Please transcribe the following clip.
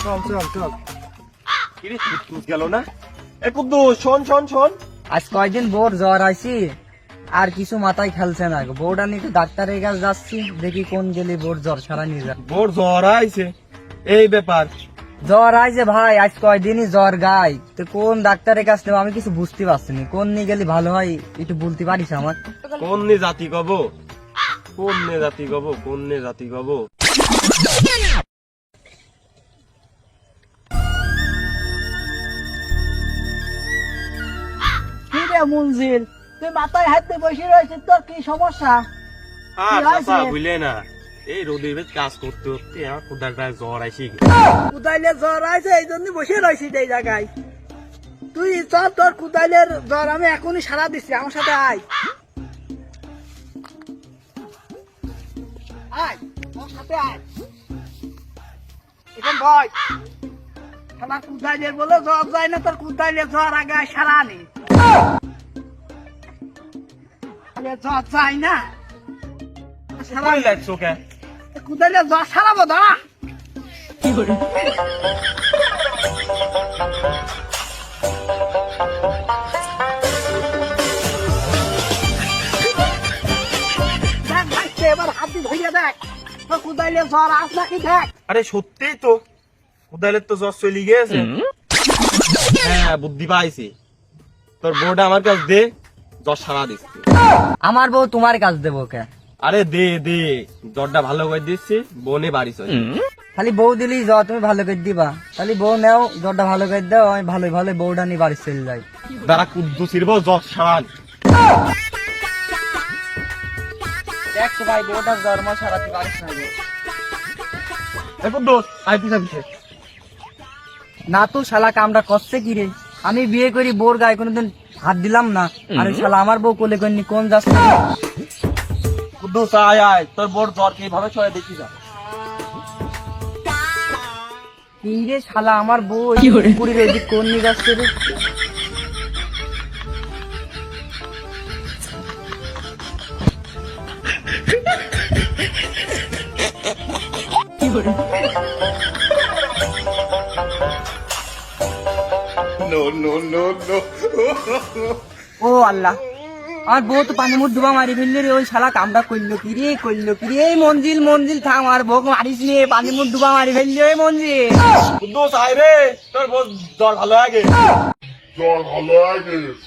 চল চল চল কিরে কুদ্দুস গেল না? এ কুদ্দুস শোন শোন শোন, আজ কয়দিন বোর জ্বর আইছি, আর কিছু মাথায় খেলছে না। বোর্ডা নিতে ডাক্তারের কাছে যাচ্ছি, দেখি কোন গেলে বোর জ্বর সারা নিয়ে যায়। বোর জ্বর আইছে, এই ব্যাপার। জ্বর আইছে ভাই, আজ কয়দিনই জ্বর গাই, তো কোন ডাক্তারের কাছে নেবো আমি কিছু বুঝতে পারছি না। কোন নিয়ে গেলে ভালো হয় একটু বলতে পারিস আমার? কোন নে জাতি কব, কোন নে জাতি কব, কোন নে জাতি কব। কি রে মঞ্জিল, তুই মাথায় হাতে বসে রয়েছিস, তোর কি সমস্যা? আর কি হয়েছে? চাচা বুঝলে না, এই রোদের ভেতর কাজ করতে করতে আমার খুদাটা জ্বর আইছে। কুদাইলে জ্বর আছে, এই জন্য বসে রয়েছিস এই জায়গায়। তুই চল, তোর কুদাইলের জ্বর আমি এখনই সারা দিচ্ছি, আমার সাথে আয়। আয়, আমার সাথে আয়। এখন ভয় শালা কুদাইলের বলে জ্বর যায় না, তোর কুদাইলের জ্বর আগে সারা নি। জ্বর যায় না, সারা কই লাগছো কে? কুদাইলে জ্বর সারাবো, দাঁড়া। দেখ ভাইছে, এবার হাত দিয়ে ধরিয়ে দেখ তোর কুদাইলে জ্বর আস নাকি, দেখ। আরে সত্যিই তো কুদালের তো জ্বর চলে গিয়েছে। হ্যাঁ বুদ্ধি পাইছি, তোর বোর্ডে আমার কাছে দে, জ্বর সারা দিচ্ছি। আমার বউ তোমার কাজ দেবো কে? আরে দে দে, জ্বরটা ভালো করে দিচ্ছি, বোনে বাড়ি চলে। খালি বউ দিলেই জ্বর তুমি ভালো করে দিবা? খালি বউ নেও, জ্বরটা ভালো করে দাও, আমি ভালো ভালো বউটা নিয়ে বাড়ি চলে যাই। যারা কুদ্দুসির বউ জ্বর সারা। দেখ তো ভাই, বউটা জ্বর মা সারাতে পারিস না গো। এ কুদ্দুস আয় পিছা পিছে। না তো শালা কামটা করছে কি রে? আমি বিয়ে করি, বোর গায়ে কোনোদিন হাত দিলাম না, আর ওই শালা আমার বউ কোলে করেনি, কোন যাচ্ছে? কুদ্দুস আয় আয়, তোর বোর জ্বর কিভাবে সরে দেখি যা। কি রে শালা, আমার বউ পুকুরের ওইদিক কোন নিয়ে যাচ্ছে রে? ও আল্লাহ, আমার বউ তো পানি মুখ ডুবা মারি ফেললো রে। ওই শালা কামটা করলো কি রে, করলো কি রে? এই মঞ্জিল মঞ্জিল থাম, আর বউ মারিস নি, পানি মুখ ডুবা মারি ফেললো এই মঞ্জিল। কুদ্দুস আয় রে, তোর বোর জ্বর ভালো আগে। John, I like it.